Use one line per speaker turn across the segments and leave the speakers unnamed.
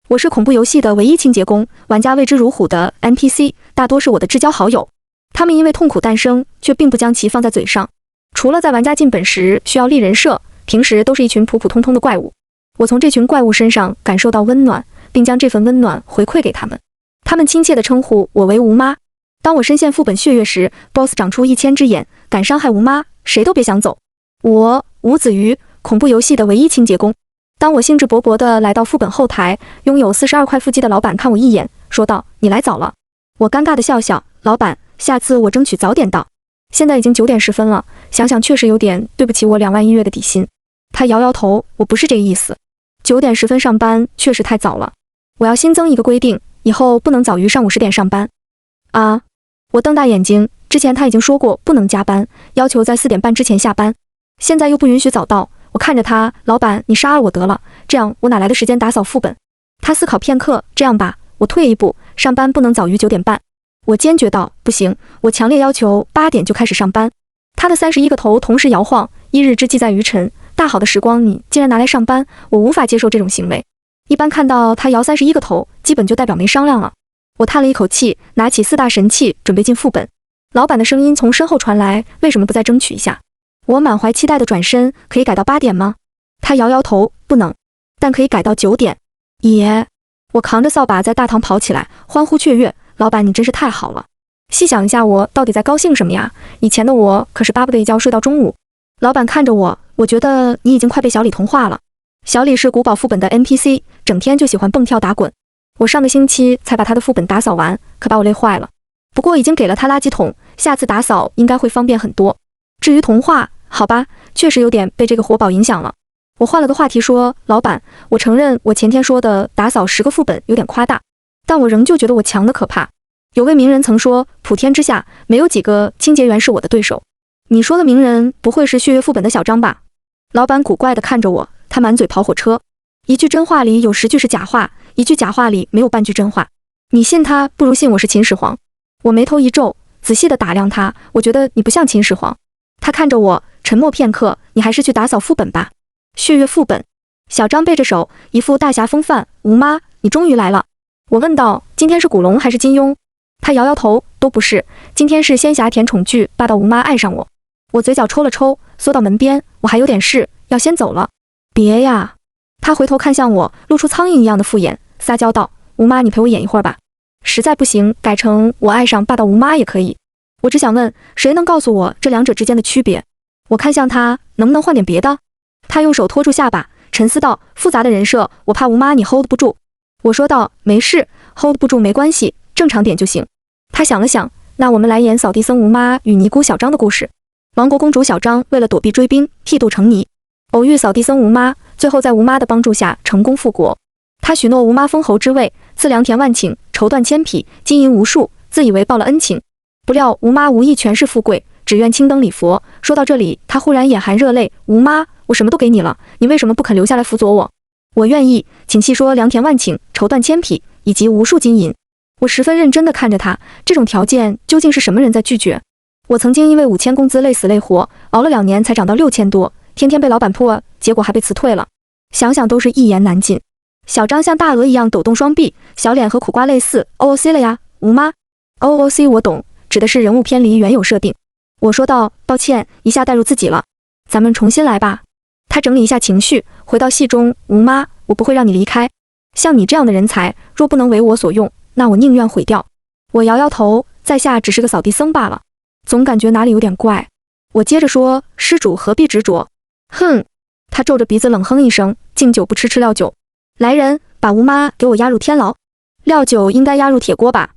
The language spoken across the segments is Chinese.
我是恐怖游戏的唯一清洁工，玩家畏之如虎的 NPC 大多是我的至交好友，他们因为痛苦诞生，却并不将其放在嘴上。除了在玩家进本时需要立人设，平时都是一群普普通通的怪物。我从这群怪物身上感受到温暖，并将这份温暖回馈给他们。他们亲切地称呼我为吴妈。当我深陷副本血月时 ，BOSS 长出1000只眼，敢伤害吴妈，谁都别想走。我吴子瑜，恐怖游戏的唯一清洁工。当我兴致勃勃地来到副本后台，拥有42块腹肌的老板看我一眼，说道：“你来早了。”我尴尬地笑笑：“老板，下次我争取早点到。”现在已经9点10分了，想想确实有点对不起我2万1月的底薪。他摇摇头：“我不是这个意思。9点10分上班确实太早了，我要新增一个规定，以后不能早于上午10点上班。”啊！我瞪大眼睛，之前他已经说过不能加班，要求在4点半之前下班，现在又不允许早到。我看着他，老板，你杀了我得了，这样我哪来的时间打扫副本？他思考片刻，这样吧，我退一步，上班不能早于9点半。我坚决道，不行，我强烈要求8点就开始上班。他的31个头同时摇晃，一日之计在于晨，大好的时光你竟然拿来上班，我无法接受这种行为。一般看到他摇31个头，基本就代表没商量了。我叹了一口气，拿起4大神器准备进副本。老板的声音从身后传来，为什么不再争取一下？我满怀期待的转身，可以改到8点吗？他摇摇头，不能，但可以改到9点。也，我扛着扫把在大堂跑起来，欢呼雀跃。老板，你真是太好了！细想一下，我到底在高兴什么呀？以前的我可是巴不得一觉睡到中午。老板看着我，我觉得你已经快被小李同化了。小李是古堡副本的 NPC， 整天就喜欢蹦跳打滚。我上个星期才把他的副本打扫完，可把我累坏了。不过已经给了他垃圾桶，下次打扫应该会方便很多。至于同化，好吧，确实有点被这个活宝影响了。我换了个话题说，老板，我承认我前天说的打扫10个副本有点夸大，但我仍旧觉得我强得可怕。有位名人曾说，普天之下没有几个清洁员是我的对手。你说的名人不会是血月副本的小张吧？老板古怪地看着我，他满嘴跑火车，一句真话里有10句是假话，一句假话里没有半句真话。你信他，不如信我是秦始皇。我眉头一皱，仔细地打量他，我觉得你不像秦始皇。他看着我，沉默片刻，你还是去打扫副本吧。血月副本。小张背着手，一副大侠风范。吴妈，你终于来了。我问道，今天是古龙还是金庸？他摇摇头，都不是，今天是仙侠甜宠剧，霸道吴妈爱上我。我嘴角抽了抽，缩到门边，我还有点事，要先走了。别呀。他回头看向我，露出苍蝇一样的复眼，撒娇道，吴妈，你陪我演一会儿吧。实在不行，改成我爱上霸道吴妈也可以。我只想问，谁能告诉我这两者之间的区别？我看向他，能不能换点别的？他用手托住下巴，沉思道，复杂的人设，我怕吴妈你 hold 不住。我说道，没事 ，hold 不住没关系，正常点就行。他想了想，那我们来演扫地僧吴妈与尼姑小张的故事。亡国公主小张为了躲避追兵，剃度成泥，偶遇扫地僧吴妈，最后在吴妈的帮助下成功复国。他许诺吴妈封侯之位，赐良田万顷，绸缎千匹，金银无数，自以为报了恩情。不料吴妈无意权势富贵，只愿青灯礼佛。说到这里，他忽然眼含热泪，吴妈，我什么都给你了，你为什么不肯留下来辅佐我？我愿意，请细说良田万顷，绸缎千匹，以及无数金银。我十分认真地看着他，这种条件究竟是什么人在拒绝？我曾经因为5000工资累死累活，熬了2年才涨到6000多，天天被老板破，结果还被辞退了。想想都是一言难尽。小张像大鹅一样抖动双臂，小脸和苦瓜类似。OOC 了呀，吴妈。OOC 我懂，指的是人物偏离原有设定。我说道，抱歉，一下带入自己了，咱们重新来吧。他整理一下情绪，回到戏中。吴妈，我不会让你离开。像你这样的人才，若不能为我所用，那我宁愿毁掉。我摇摇头，在下只是个扫地僧罢了，总感觉哪里有点怪。我接着说，施主何必执着？哼！他皱着鼻子冷哼一声，敬酒不吃吃料酒。来人，把吴妈给我押入天牢。料酒应该押入铁锅吧？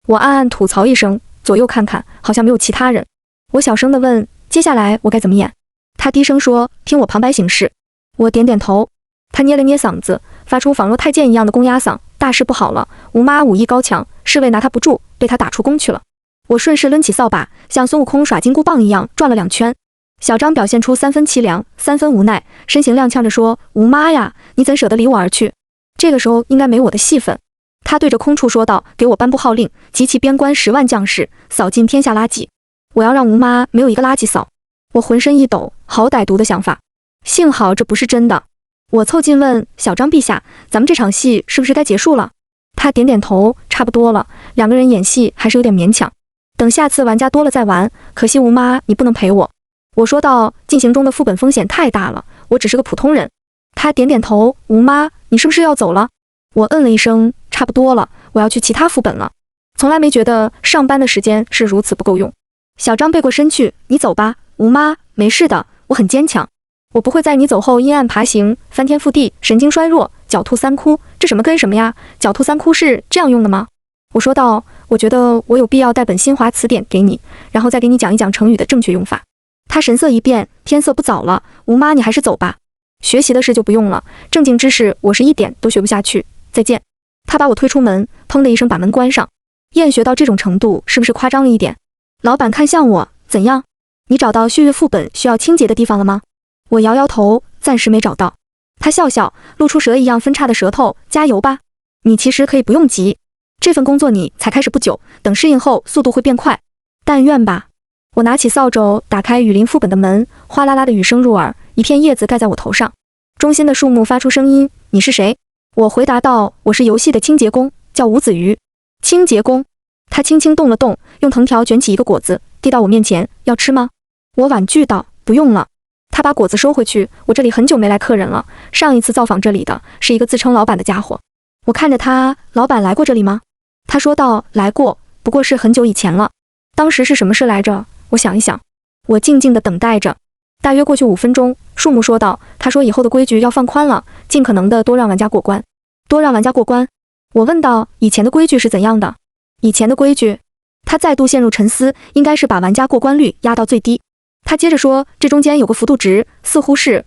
我暗暗吐槽一声，左右看看，好像没有其他人。我小声地问，接下来我该怎么演？他低声说，听我旁白行事。我点点头。他捏了捏嗓子，发出仿若太监一样的公鸭嗓，大事不好了，吴妈武艺高强，侍卫拿他不住，被他打出宫去了。我顺势抡起扫把，像孙悟空耍金箍棒一样转了2圈。小张表现出3分凄凉，3分无奈，身形踉跄着说，吴妈呀，你怎舍得离我而去？这个时候应该没我的戏份。他对着空处说道，给我颁布号令，集齐边关10万将士，扫尽天下垃圾。我要让吴妈没有一个垃圾扫。我浑身一抖，好歹毒的想法。幸好这不是真的。我凑近问小张陛下，咱们这场戏是不是该结束了？他点点头，差不多了。两个人演戏还是有点勉强。等下次玩家多了再玩，可惜吴妈你不能陪我。我说道，进行中的副本风险太大了，我只是个普通人。他点点头，吴妈，你是不是要走了？我嗯了一声，差不多了，我要去其他副本了。从来没觉得上班的时间是如此不够用。小张背过身去，你走吧，吴妈，没事的，我很坚强。我不会在你走后阴暗爬行，翻天覆地，神经衰弱，狡兔三窟，这什么跟什么呀？狡兔三窟是这样用的吗？我说道，我觉得我有必要带本新华词典给你，然后再给你讲一讲成语的正确用法。他神色一变，天色不早了，吴妈你还是走吧。学习的事就不用了，正经知识我是一点都学不下去，再见。他把我推出门，砰的一声把门关上。厌学到这种程度是不是夸张了一点？老板看向我，怎样？你找到血月副本需要清洁的地方了吗？我摇摇头，暂时没找到。他笑笑，露出蛇一样分叉的舌头，加油吧。你其实可以不用急，这份工作你才开始不久，等适应后速度会变快。但愿吧。我拿起扫帚，打开雨林副本的门，哗啦啦的雨声入耳，一片叶子盖在我头上。中心的树木发出声音，你是谁？我回答道，我是游戏的清洁工，叫吴子瑜。清洁工。他轻轻动了动，用藤条卷起一个果子，递到我面前，要吃吗？我婉拒道，不用了。他把果子收回去，我这里很久没来客人了，上一次造访这里的是一个自称老板的家伙。我看着他，老板来过这里吗？他说道，来过，不过是很久以前了。当时是什么事来着？我想一想。我静静地等待着。大约过去5分钟，树木说道，他说以后的规矩要放宽了，尽可能的多让玩家过关。多让玩家过关？我问道，以前的规矩是怎样的？以前的规矩？他再度陷入沉思，应该是把玩家过关率压到最低。他接着说，这中间有个幅度值，似乎是。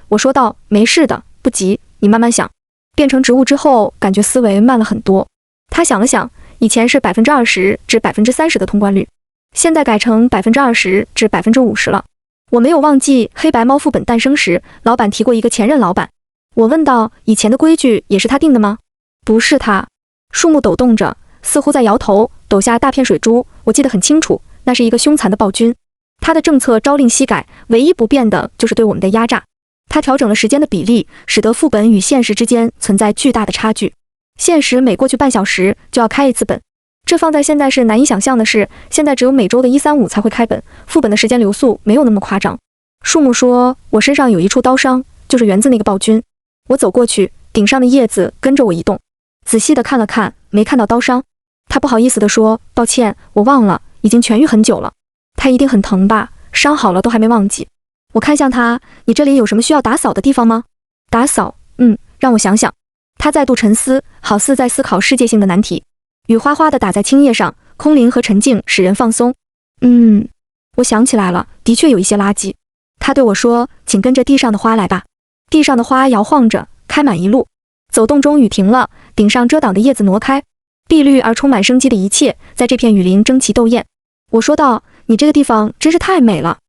我说道，没事的，不急，你慢慢想。变成植物之后，感觉思维慢了很多。他想了想，以前是20%至30%的通关率，现在改成20%至50%了。我没有忘记黑白猫副本诞生时，老板提过一个前任老板。我问道，以前的规矩也是他定的吗？不是他。树木抖动着，似乎在摇头，抖下大片水珠。我记得很清楚，那是一个凶残的暴君。他的政策朝令夕改，唯一不变的就是对我们的压榨。他调整了时间的比例，使得副本与现实之间存在巨大的差距。现实每过去半小时就要开一次本，这放在现在是难以想象的事。现在只有每周的1、3、5才会开本，副本的时间流速没有那么夸张。树木说，我身上有一处刀伤，就是源自那个暴君。我走过去，顶上的叶子跟着我移动，仔细地看了看，没看到刀伤。他不好意思地说，抱歉，我忘了，已经痊愈很久了。他一定很疼吧，伤好了都还没忘记。我看向他，你这里有什么需要打扫的地方吗？打扫，让我想想。他再度沉思，好似在思考世界性的难题。雨哗哗地打在青叶上，空灵和沉静使人放松。我想起来了，的确有一些垃圾。他对我说，请跟着地上的花来吧。地上的花摇晃着，开满一路。走动中雨停了，顶上遮挡的叶子挪开，碧绿而充满生机的一切在这片雨林争奇斗艳。我说道，你这个地方真是太美了。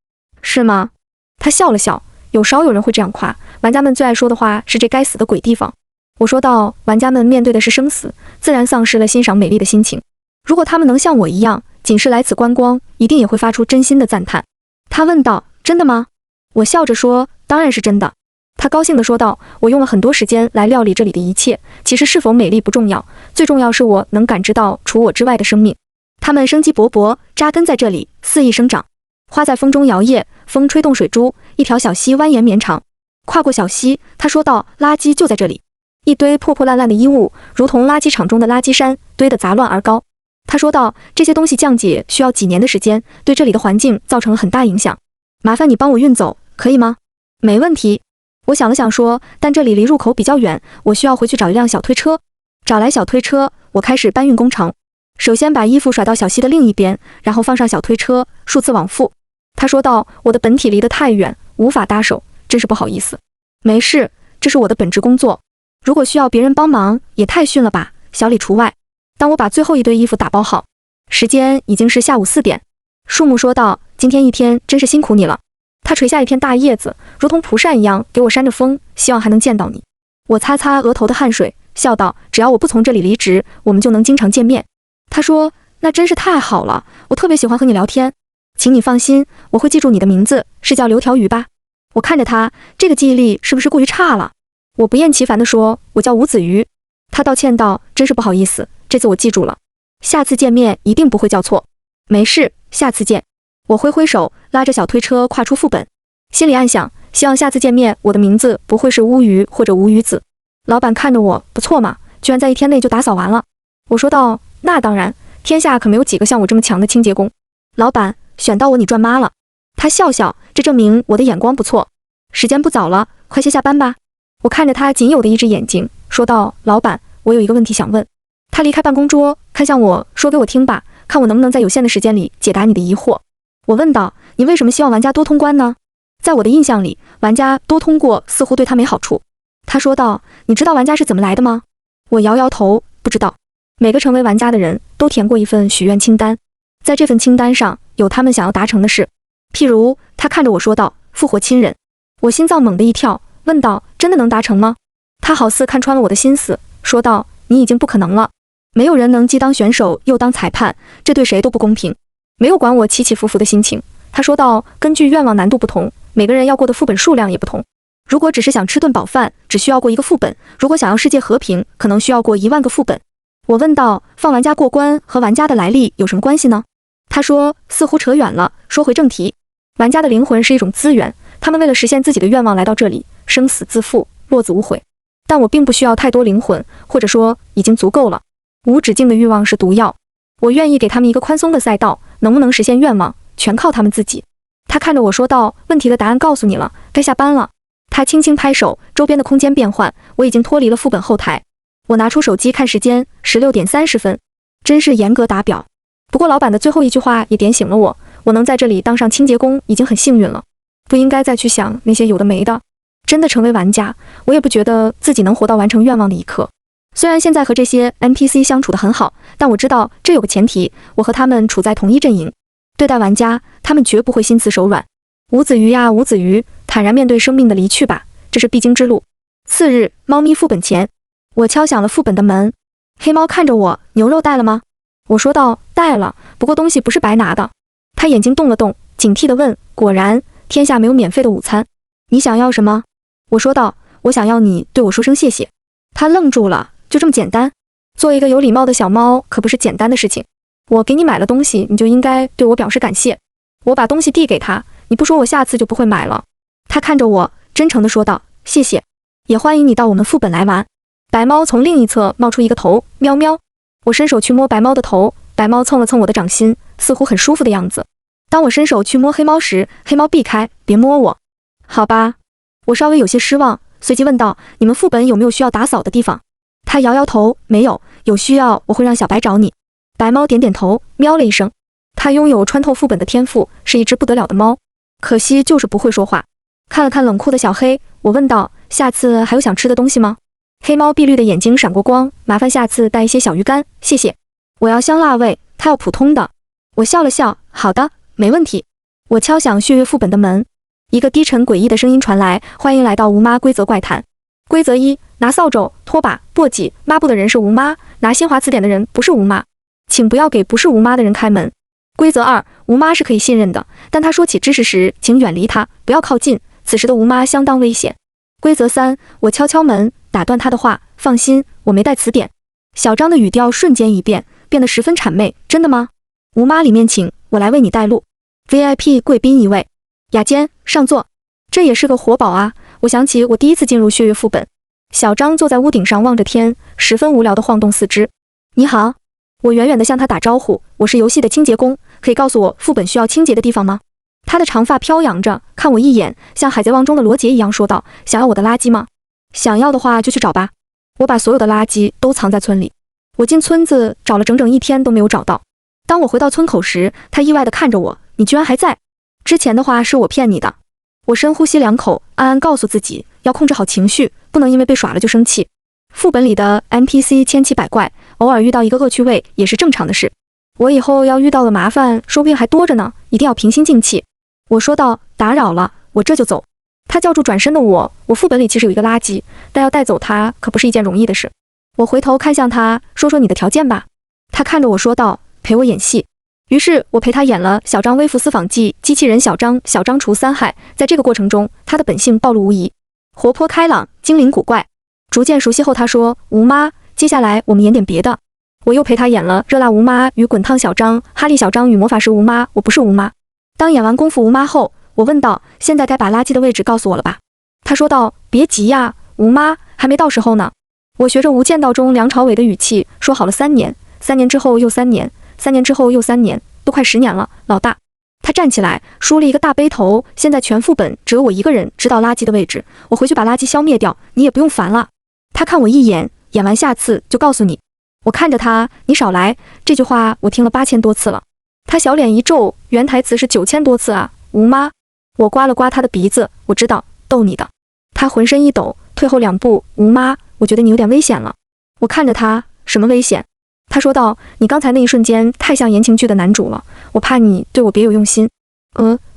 是吗？他笑了笑，有少有人会这样夸，玩家们最爱说的话是这该死的鬼地方。我说道，玩家们面对的是生死，自然丧失了欣赏美丽的心情。如果他们能像我一样，仅是来此观光，一定也会发出真心的赞叹。他问道，真的吗？我笑着说，当然是真的。他高兴地说道，我用了很多时间来料理这里的一切，其实是否美丽不重要，最重要是我能感知到除我之外的生命。它们生机勃勃，扎根在这里，肆意生长。花在风中摇曳，风吹动水珠，一条小溪蜿蜒绵长。跨过小溪，他说道，垃圾就在这里。一堆破破烂烂的衣物，如同垃圾场中的垃圾山，堆得杂乱而高。他说道，这些东西降解需要几年的时间，对这里的环境造成了很大影响。麻烦你帮我运走，可以吗？没问题。我想了想说，但这里离入口比较远，我需要回去找一辆小推车。找来小推车，我开始搬运工程。首先把衣服甩到小溪的另一边，然后放上小推车，数次往复。他说道，我的本体离得太远，无法搭手，真是不好意思。没事，这是我的本职工作。如果需要别人帮忙，也太逊了吧，小李除外。当我把最后一堆衣服打包好，时间已经是下午4点。树木说道，今天一天真是辛苦你了。他垂下一片大叶子，如同蒲扇一样给我扇着风，希望还能见到你。我擦擦额头的汗水，笑道，只要我不从这里离职，我们就能经常见面。他说，那真是太好了，我特别喜欢和你聊天。请你放心，我会记住你的名字，是叫刘条鱼吧？我看着他，这个记忆力是不是过于差了？我不厌其烦地说：“我叫吴子瑜。”他道歉道：“真是不好意思，这次我记住了，下次见面一定不会叫错。”没事，下次见。我挥挥手，拉着小推车跨出副本，心里暗想，希望下次见面我的名字不会是乌鱼或者吴鱼子。老板看着我，不错嘛，居然在1天内就打扫完了。我说道：“那当然，天下可没有几个像我这么强的清洁工。”老板，选到我你赚妈了。他笑笑，这证明我的眼光不错。时间不早了，快些下班吧。我看着他仅有的一只眼睛，说道：“老板，我有一个问题想问。”他离开办公桌，看向我，说：“给我听吧，看我能不能在有限的时间里解答你的疑惑。”我问道：“你为什么希望玩家多通关呢？”在我的印象里，玩家多通过似乎对他没好处。他说道：“你知道玩家是怎么来的吗？”我摇摇头，不知道。每个成为玩家的人都填过一份许愿清单，在这份清单上有他们想要达成的事。譬如，他看着我说道：“复活亲人。”我心脏猛地一跳，问道：“真的能达成吗？”他好似看穿了我的心思，说道：“你已经不可能了。没有人能既当选手又当裁判，这对谁都不公平。”没有管我起起伏伏的心情，他说道：“根据愿望难度不同，每个人要过的副本数量也不同。如果只是想吃顿饱饭，只需要过1个副本；如果想要世界和平，可能需要过10000个副本。”我问道：“放玩家过关和玩家的来历有什么关系呢？”他说：“似乎扯远了，说回正题。玩家的灵魂是一种资源，他们为了实现自己的愿望来到这里，生死自负，落子无悔。但我并不需要太多灵魂，或者说已经足够了。无止境的欲望是毒药，我愿意给他们一个宽松的赛道，能不能实现愿望，全靠他们自己。”他看着我说道：“问题的答案告诉你了，该下班了。”他轻轻拍手，周边的空间变换，我已经脱离了副本后台。我拿出手机看时间，16点30分，真是严格打表。不过老板的最后一句话也点醒了我，我能在这里当上清洁工已经很幸运了，不应该再去想那些有的没的。真的成为玩家，我也不觉得自己能活到完成愿望的一刻。虽然现在和这些 NPC 相处得很好，但我知道这有个前提，我和他们处在同一阵营。对待玩家，他们绝不会心慈手软。吴子瑜呀，吴子瑜，坦然面对生命的离去吧，这是必经之路。次日，猫咪副本前，我敲响了副本的门。黑猫看着我：“牛肉带了吗？”我说道：“带了，不过东西不是白拿的。”他眼睛动了动，警惕地问：“果然，天下没有免费的午餐。你想要什么？”我说道：“我想要你对我说声谢谢。”他愣住了，就这么简单？做一个有礼貌的小猫可不是简单的事情。我给你买了东西，你就应该对我表示感谢。我把东西递给他：“你不说，我下次就不会买了。”他看着我，真诚地说道：“谢谢，也欢迎你到我们副本来玩。”白猫从另一侧冒出一个头，喵喵。我伸手去摸白猫的头，白猫蹭了蹭我的掌心，似乎很舒服的样子。当我伸手去摸黑猫时，黑猫避开：“别摸我。”好吧。我稍微有些失望，随即问道：“你们副本有没有需要打扫的地方？”他摇摇头：“没有，有需要我会让小白找你。”白猫点点头，喵了一声。它拥有穿透副本的天赋，是一只不得了的猫，可惜就是不会说话。看了看冷酷的小黑，我问道：“下次还有想吃的东西吗？”黑猫碧绿的眼睛闪过光：“麻烦下次带一些小鱼干，谢谢。”我要香辣味，它要普通的。我笑了笑：“好的，没问题。”我敲响血月副本的门，一个低沉诡异的声音传来：“欢迎来到吴妈规则怪谈。规则1：拿扫帚、拖把、簸箕、抹布的人是吴妈，拿新华词典的人不是吴妈，请不要给不是吴妈的人开门。规则2：吴妈是可以信任的，但她说起知识时，请远离她，不要靠近，此时的吴妈相当危险。规则3：我敲敲门，打断她的话：“放心，我没带词典。”小张的语调瞬间一变，变得十分谄媚：“真的吗？吴妈里面请，我来为你带路。VIP 贵宾一位，雅坚上座。”这也是个活宝啊！我想起我第一次进入血月副本，小张坐在屋顶上望着天，十分无聊地晃动四肢。“你好。”我远远地向他打招呼：“我是游戏的清洁工，可以告诉我副本需要清洁的地方吗？”他的长发飘扬着，看我一眼，像海贼王中的罗杰一样说道：“想要我的垃圾吗？想要的话就去找吧。”我把所有的垃圾都藏在村里。我进村子找了整整1天都没有找到。当我回到村口时，他意外地看着我：“你居然还在？之前的话是我骗你的。”我深呼吸2口，暗暗告诉自己要控制好情绪，不能因为被耍了就生气。副本里的 NPC 千奇百怪，偶尔遇到一个恶趣味也是正常的事。我以后要遇到的麻烦说不定还多着呢，一定要平心静气。我说道：“打扰了，我这就走。”他叫住转身的我副本里其实有一个垃圾，但要带走它可不是一件容易的事。我回头看向他，说说你的条件吧。他看着我说道：“陪我演戏。”于是我陪他演了小张微服私访记机器人小张除3害。在这个过程中，他的本性暴露无遗。活泼开朗，精灵古怪。逐渐熟悉后，他说：“吴妈，接下来我们演点别的。”我又陪他演了《热辣吴妈与滚烫小张》《哈利小张与魔法师吴妈》，我不是吴妈。当演完功夫吴妈后，我问道：“现在该把垃圾的位置告诉我了吧？”他说道：“别急呀，吴妈，还没到时候呢。”我学着《无间道》中梁朝伟的语气说：“好了，3年，3年之后又3年，3年之后又3年，都快10年了，老大。”他站起来，梳了一个大背头。现在全副本只有我一个人知道垃圾的位置，我回去把垃圾消灭掉，你也不用烦了。他看我一眼，演完下次就告诉你。我看着他，你少来，这句话我听了8000多次了。他小脸一皱，原台词是9000多次啊，吴妈。我刮了刮他的鼻子，我知道，逗你的。他浑身一抖，退后2步，吴妈，我觉得你有点危险了。我看着他，什么危险？他说道，你刚才那一瞬间太像言情剧的男主了，我怕你对我别有用心。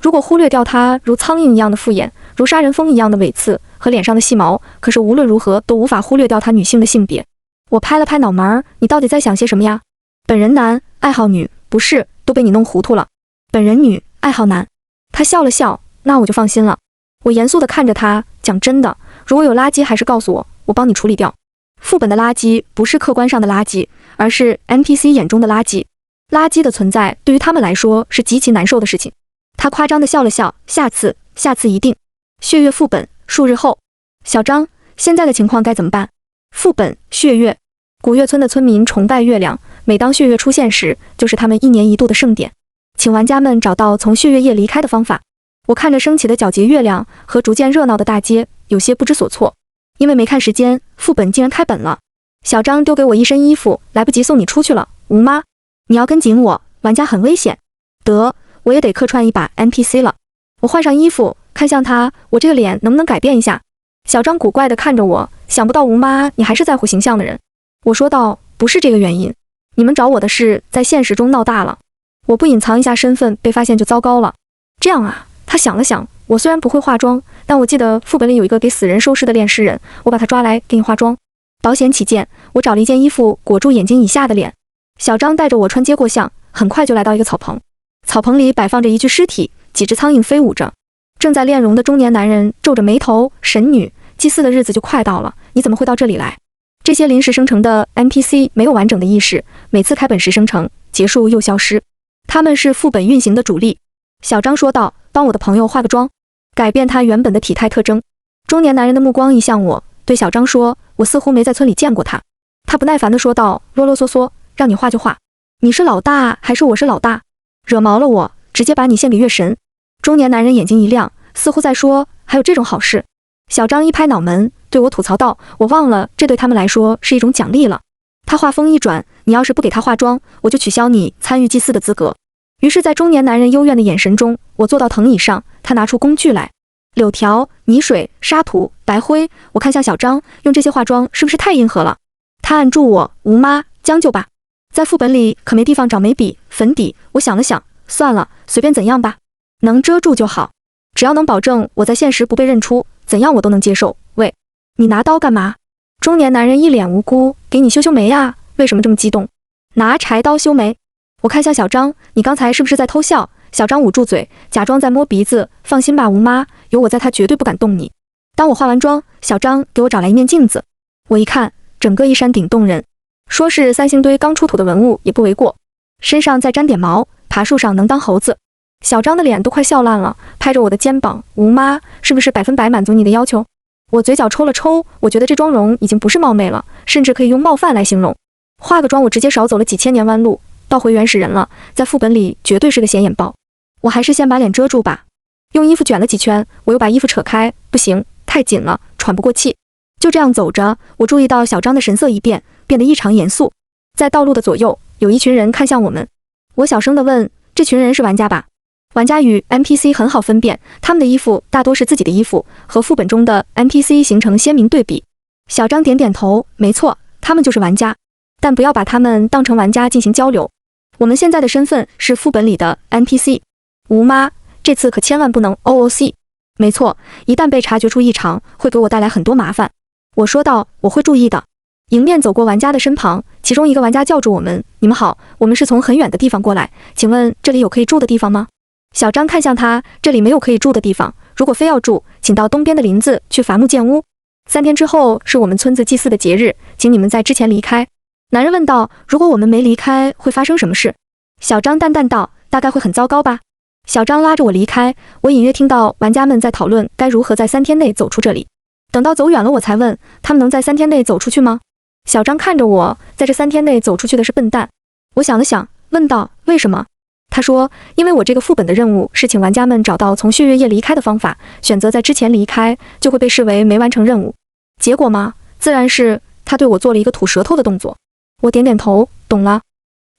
如果忽略掉他如苍蝇一样的敷衍，如杀人蜂一样的尾刺和脸上的细毛，可是无论如何都无法忽略掉他女性的性别。我拍了拍脑门儿，你到底在想些什么呀？本人男，爱好女，不是，都被你弄糊涂了。本人女，爱好男。他笑了笑，那我就放心了。我严肃地看着他，讲真的，如果有垃圾还是告诉我，我帮你处理掉。副本的垃圾不是客观上的垃圾，而是 NPC 眼中的垃圾。垃圾的存在对于他们来说是极其难受的事情。他夸张地笑了笑，下次一定。血月副本，数日后。小张，现在的情况该怎么办？副本，血月。古月村的村民崇拜月亮，每当血月出现时，就是他们1年1度的盛典，请玩家们找到从血月夜离开的方法。我看着升起的皎洁月亮和逐渐热闹的大街，有些不知所措，因为没看时间，副本竟然开本了。小张丢给我一身衣服，来不及送你出去了，吴妈，你要跟紧我，玩家很危险。得，我也得客串一把 NPC 了。我换上衣服，看向他，我这个脸能不能改变一下？小张古怪地看着我，想不到吴妈你还是在乎形象的人。我说道，不是这个原因，你们找我的事在现实中闹大了，我不隐藏一下身份，被发现就糟糕了。这样啊，他想了想，我虽然不会化妆，但我记得副本里有一个给死人收尸的炼尸人，我把他抓来给你化妆。保险起见，我找了一件衣服裹住眼睛以下的脸。小张带着我穿街过巷，很快就来到一个草棚。草棚里摆放着一具尸体，几只苍蝇飞舞着。正在炼容的中年男人皱着眉头，神女，祭祀的日子就快到了，你怎么会到这里来？这些临时生成的 NPC 没有完整的意识，每次开本时生成，结束又消失。他们是副本运行的主力。小张说道，帮我的朋友化个妆，改变他原本的体态特征。中年男人的目光移向我，对小张说，我似乎没在村里见过他。他不耐烦地说道，啰啰嗦嗦，让你画就画。你是老大还是我是老大？惹毛了我，直接把你献给月神。中年男人眼睛一亮，似乎在说，还有这种好事。小张一拍脑门，对我吐槽道，我忘了这对他们来说是一种奖励了。他话锋一转，你要是不给他化妆，我就取消你参与祭祀的资格。于是在中年男人幽怨的眼神中，我坐到藤椅上，他拿出工具来，柳条、泥水、沙土、白灰。我看向小张，用这些化妆是不是太硬核了？他按住我，吴妈，将就吧。在副本里可没地方找眉笔、粉底，我想了想，算了，随便怎样吧，能遮住就好，只要能保证我在现实不被认出，怎样我都能接受。喂，你拿刀干嘛？中年男人一脸无辜，给你修眉啊，为什么这么激动？拿柴刀修眉。我看向小张，你刚才是不是在偷笑？小张捂住嘴，假装在摸鼻子，放心吧，吴妈，有我在，他绝对不敢动你。当我化完妆，小张给我找来一面镜子，我一看，整个衣衫顶动人，说是3星堆刚出土的文物也不为过，身上再沾点毛，爬树上能当猴子。小张的脸都快笑烂了，拍着我的肩膀，吴妈，是不是100%满足你的要求？我嘴角抽了抽，我觉得这妆容已经不是冒昧了，甚至可以用冒犯来形容。化个妆我直接少走了几千年弯路，倒回原始人了，在副本里绝对是个显眼包。我还是先把脸遮住吧。用衣服卷了几圈，我又把衣服扯开，不行，太紧了，喘不过气。就这样走着，我注意到小张的神色一变，变得异常严肃。在道路的左右，有一群人看向我们。我小声地问，这群人是玩家吧？玩家与 NPC 很好分辨，他们的衣服大多是自己的衣服，和副本中的 NPC 形成鲜明对比。小张点点头，没错，他们就是玩家，但不要把他们当成玩家进行交流。我们现在的身份是副本里的 NPC。吴妈，这次可千万不能 OOC。没错，一旦被察觉出异常，会给我带来很多麻烦。我说道，我会注意的。迎面走过玩家的身旁，其中一个玩家叫住我们，你们好，我们是从很远的地方过来，请问这里有可以住的地方吗？小张看向他，这里没有可以住的地方，如果非要住，请到东边的林子去伐木建屋。3天之后是我们村子祭祀的节日，请你们在之前离开。男人问道：如果我们没离开，会发生什么事？小张淡淡道：大概会很糟糕吧。小张拉着我离开，我隐约听到玩家们在讨论该如何在3天内走出这里。等到走远了，我才问他们能在3天内走出去吗？小张看着我，在这3天内走出去的是笨蛋。我想了想，问道：为什么？他说：因为我这个副本的任务是请玩家们找到从血月夜离开的方法，选择在之前离开，就会被视为没完成任务。结果吗？自然是他对我做了一个吐舌头的动作。我点点头，懂了。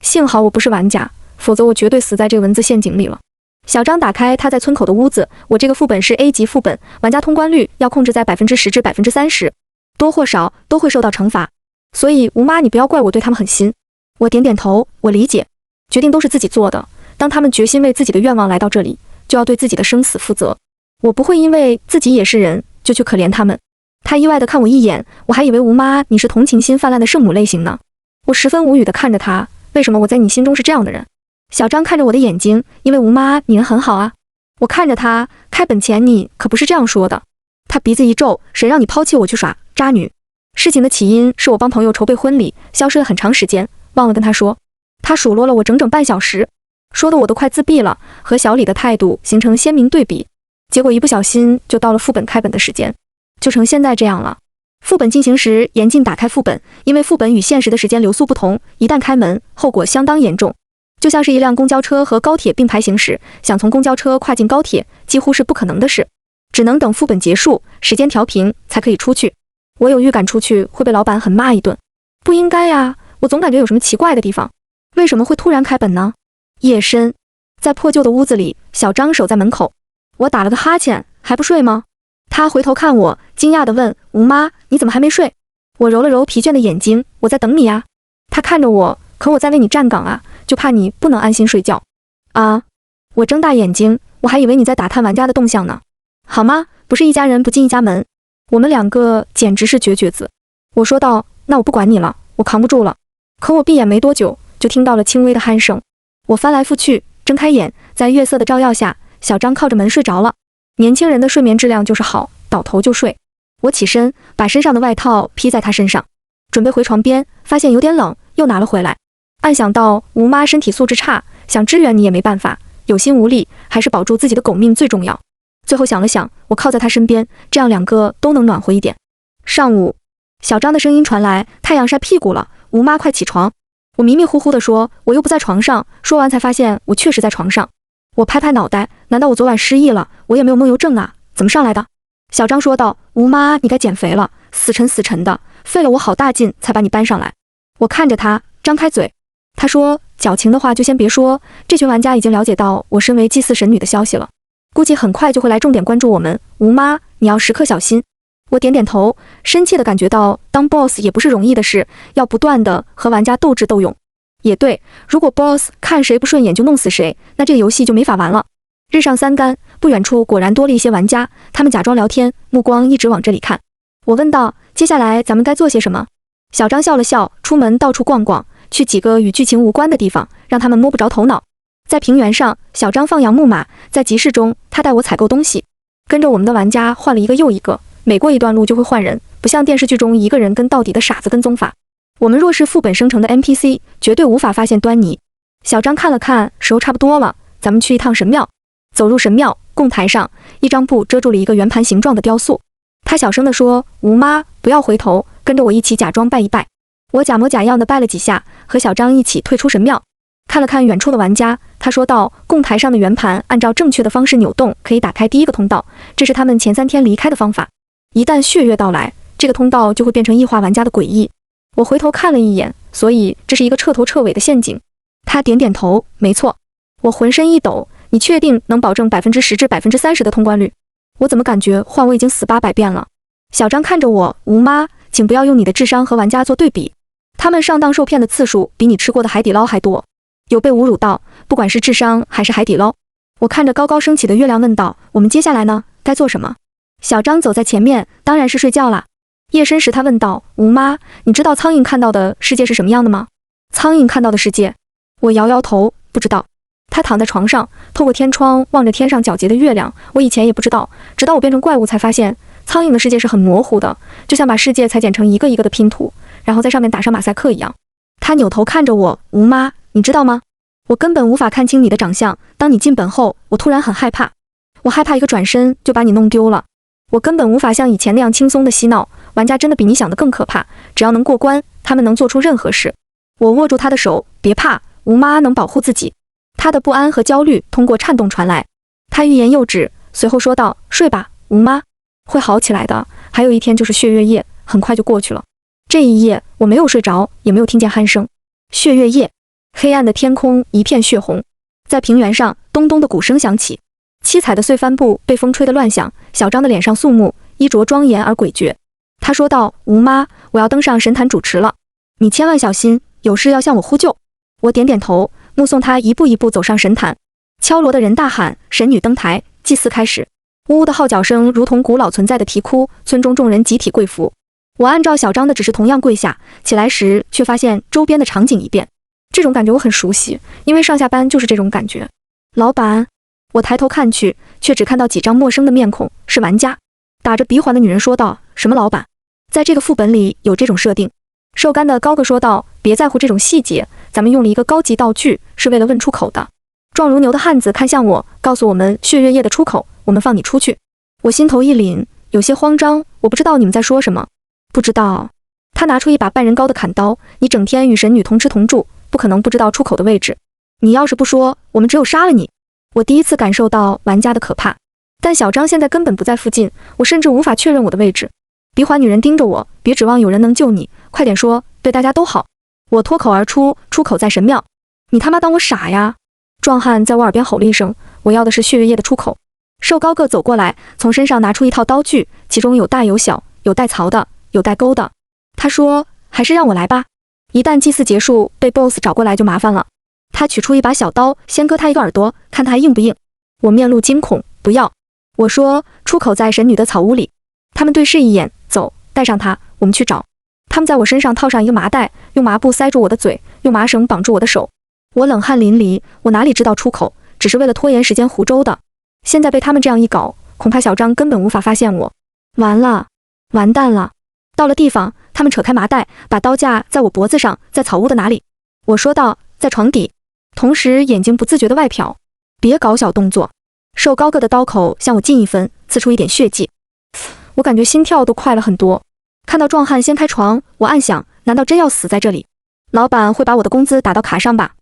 幸好我不是玩家，否则我绝对死在这个文字陷阱里了。小张打开他在村口的屋子，我这个副本是 A 级副本，玩家通关率要控制在10%至30%，多或少都会受到惩罚。所以吴妈，你不要怪我对他们狠心。我点点头，我理解，决定都是自己做的。当他们决心为自己的愿望来到这里，就要对自己的生死负责。我不会因为自己也是人，就去可怜他们。他意外地看我一眼，我还以为吴妈你是同情心泛滥的圣母类型呢。我十分无语地看着他，为什么我在你心中是这样的人？小张看着我的眼睛，因为吴妈你人很好啊。我看着他，开本前你可不是这样说的。他鼻子一皱，谁让你抛弃我去耍渣女？事情的起因是我帮朋友筹备婚礼，消失了很长时间，忘了跟他说。他数落了我整整半小时，说的我都快自闭了，和小李的态度形成鲜明对比。结果一不小心就到了副本开本的时间，就成现在这样了。副本进行时严禁打开副本，因为副本与现实的时间流速不同，一旦开门，后果相当严重。就像是一辆公交车和高铁并排行驶，想从公交车跨进高铁几乎是不可能的事，只能等副本结束，时间调平才可以出去。我有预感出去会被老板狠骂一顿。不应该呀，我总感觉有什么奇怪的地方，为什么会突然开本呢？夜深，在破旧的屋子里，小张守在门口。我打了个哈欠，还不睡吗？他回头看我，惊讶地问：吴妈，你怎么还没睡？我揉了揉疲倦的眼睛，我在等你呀。他看着我，可我在为你站岗啊，就怕你不能安心睡觉。啊！我睁大眼睛，我还以为你在打探玩家的动向呢。好吗？不是一家人不进一家门，我们2个简直是绝绝子。我说道：那我不管你了，我扛不住了。可我闭眼没多久，就听到了轻微的鼾声。我翻来覆去，睁开眼，在月色的照耀下，小张靠着门睡着了。年轻人的睡眠质量就是好，倒头就睡。我起身，把身上的外套披在他身上，准备回床边，发现有点冷，又拿了回来。暗想到吴妈身体素质差，想支援你也没办法，有心无力，还是保住自己的狗命最重要。最后想了想，我靠在他身边，这样2个都能暖和一点。上午，小张的声音传来：太阳晒屁股了，吴妈快起床。我迷迷糊糊地说：我又不在床上。说完才发现我确实在床上。我拍拍脑袋，难道我昨晚失忆了？我也没有梦游症啊，怎么上来的？小张说道：吴妈，你该减肥了，死沉死沉的，费了我好大劲才把你搬上来。我看着他，张开嘴。他说：矫情的话就先别说，这群玩家已经了解到我身为祭祀神女的消息了，估计很快就会来重点关注我们。吴妈，你要时刻小心。我点点头，深切地感觉到当 boss 也不是容易的事，要不断地和玩家斗智斗勇。也对，如果 boss 看谁不顺眼就弄死谁，那这个游戏就没法玩了。日上三竿，不远处果然多了一些玩家，他们假装聊天，目光一直往这里看。我问道：接下来咱们该做些什么？小张笑了笑，出门到处逛逛，去几个与剧情无关的地方，让他们摸不着头脑。在平原上，小张放养木马，在集市中，他带我采购东西。跟着我们的玩家换了一个又一个，每过一段路就会换人，不像电视剧中一个人跟到底的傻子跟踪法。我们若是副本生成的 NPC， 绝对无法发现端倪。小张看了看，时候差不多了，咱们去一趟神庙。走入神庙，供台上一张布遮住了一个圆盘形状的雕塑。他小声地说：吴妈，不要回头，跟着我一起假装拜一拜。我假模假样的拜了几下，和小张一起退出神庙。看了看远处的玩家，他说道：供台上的圆盘按照正确的方式扭动，可以打开第一个通道，这是他们前3天离开的方法。一旦血月到来，这个通道就会变成异化玩家的诡异。我回头看了一眼，所以这是一个彻头彻尾的陷阱。他点点头，没错。我浑身一抖，你确定能保证10%至30%的通关率？我怎么感觉换我已经死800遍了？小张看着我，吴妈，请不要用你的智商和玩家做对比，他们上当受骗的次数比你吃过的海底捞还多。有被侮辱到，不管是智商还是海底捞。我看着高高升起的月亮问道：我们接下来呢？该做什么？小张走在前面，当然是睡觉啦。夜深时他问道：吴妈，你知道苍蝇看到的世界是什么样的吗？苍蝇看到的世界？我摇摇头，不知道。他躺在床上，透过天窗望着天上皎洁的月亮。我以前也不知道，直到我变成怪物才发现，苍蝇的世界是很模糊的，就像把世界裁剪成一个一个的拼图，然后在上面打上马赛克一样。他扭头看着我，吴妈，你知道吗？我根本无法看清你的长相。当你进本后，我突然很害怕，我害怕一个转身就把你弄丢了。我根本无法像以前那样轻松的嬉闹，玩家真的比你想的更可怕，只要能过关，他们能做出任何事。我握住他的手，别怕，吴妈能保护自己。他的不安和焦虑通过颤动传来，他欲言又止，随后说道，睡吧，吴妈，会好起来的，还有一天就是血月夜，很快就过去了。这一夜我没有睡着，也没有听见鼾声。血月夜，黑暗的天空一片血红，在平原上咚咚的鼓声响起，七彩的碎帆布被风吹得乱响，小张的脸上肃穆，衣着庄严而诡谲。他说道，吴妈，我要登上神坛主持了，你千万小心，有事要向我呼救。我点点头，目送他一步一步走上神坛。敲锣的人大喊，神女登台，祭祀开始。呜呜的号角声如同古老存在的啼哭，村中众人集体跪服。我按照小张的指示同样跪下，起来时却发现周边的场景一变。这种感觉我很熟悉，因为上下班就是这种感觉。老板，我抬头看去，却只看到几张陌生的面孔，是玩家。打着鼻环的女人说道，什么老板？在这个副本里有这种设定。瘦干的高个说道，别在乎这种细节，咱们用了一个高级道具，是为了问出口的。壮如牛的汉子看向我，告诉我们血月夜的出口，我们放你出去。我心头一凛，有些慌张，我不知道你们在说什么。不知道。他拿出一把半人高的砍刀，你整天与神女同吃同住，不可能不知道出口的位置。你要是不说，我们只有杀了你。我第一次感受到玩家的可怕，但小张现在根本不在附近，我甚至无法确认我的位置。鼻环女人盯着我，别指望有人能救你，快点说，对大家都好。我脱口而出，出口在神庙。你他妈当我傻呀？壮汉在我耳边吼了一声，我要的是血月夜的出口。瘦高个走过来，从身上拿出一套刀具，其中有大有小，有带槽的，有带钩的。他说，还是让我来吧，一旦祭祀结束，被 BOSS 找过来就麻烦了。他取出一把小刀，先割他一个耳朵，看他还硬不硬。我面露惊恐，不要。我说，出口在神女的草屋里。他们对视一眼，走，带上他，我们去找。他们在我身上套上一个麻袋，用麻布塞住我的嘴，用麻绳绑住我的手。我冷汗淋漓，我哪里知道出口，只是为了拖延时间胡诌的。现在被他们这样一搞，恐怕小张根本无法发现我。完了，完蛋了。到了地方，他们扯开麻袋，把刀架在我脖子上，在草屋的哪里？我说道，在床底，同时眼睛不自觉地外瞟。别搞小动作。瘦高个的刀口向我近1分，刺出一点血迹。我感觉心跳都快了很多。看到壮汉掀开床，我暗想，难道真要死在这里？老板会把我的工资打到卡上吧？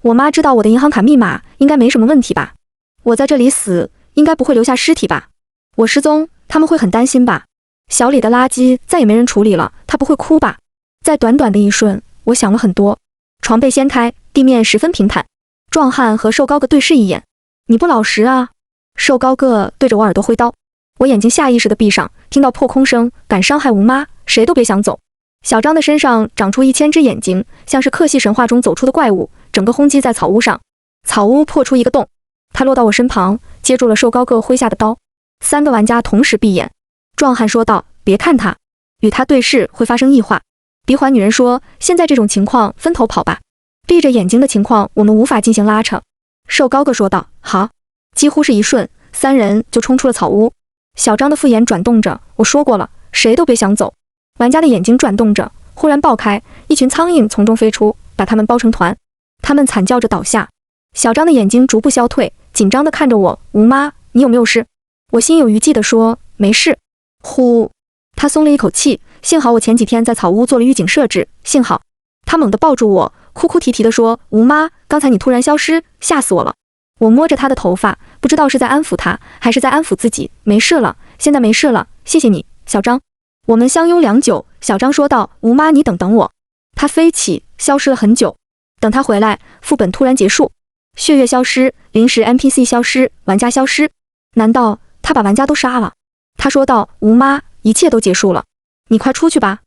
我妈知道我的银行卡密码，应该没什么问题吧？我在这里死，应该不会留下尸体吧？我失踪，他们会很担心吧？小李的垃圾再也没人处理了，他不会哭吧？在短短的一瞬，我想了很多。床被掀开，地面十分平坦。壮汉和瘦高个对视一眼。你不老实啊！瘦高个对着我耳朵挥刀。我眼睛下意识地闭上，听到破空声，敢伤害吴妈，谁都别想走。小张的身上长出1000只眼睛，像是克系神话中走出的怪物，整个轰击在草屋上。草屋破出一个洞，他落到我身旁，接住了瘦高个挥下的刀。3个玩家同时闭眼。壮汉说道，别看他，与他对视会发生异化。鼻环女人说，现在这种情况分头跑吧，闭着眼睛的情况我们无法进行拉扯。瘦高个说道，好。几乎是一瞬，3人就冲出了草屋。小张的复眼转动着，我说过了，谁都别想走。玩家的眼睛转动着，忽然爆开，一群苍蝇从中飞出，把他们包成团。他们惨叫着倒下。小张的眼睛逐步消退，紧张地看着我，吴妈，你有没有事？我心有余悸地说，没事。呼，他松了一口气，幸好我前几天在草屋做了预警设置，幸好。他猛地抱住我，哭哭啼啼地说，吴妈，刚才你突然消失，吓死我了。我摸着他的头发，不知道是在安抚他，还是在安抚自己。没事了，现在没事了，谢谢你，小张。我们相拥良久，小张说道，吴妈，你等等我。他飞起，消失了很久。等他回来，副本突然结束，血月消失，临时 NPC 消失，玩家消失。难道他把玩家都杀了？他说道，吴妈，一切都结束了，你快出去吧。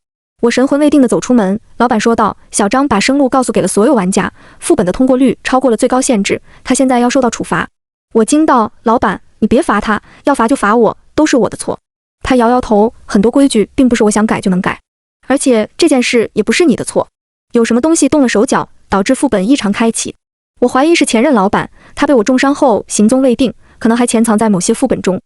我神魂未定地走出门，老板说道，小张把生路告诉给了所有玩家，副本的通过率超过了最高限制，他现在要受到处罚。我惊道，老板，你别罚他，要罚就罚我，都是我的错。他摇摇头，很多规矩并不是我想改就能改，而且这件事也不是你的错，有什么东西动了手脚，导致副本异常开启。我怀疑是前任老板，他被我重伤后行踪未定，可能还潜藏在某些副本中。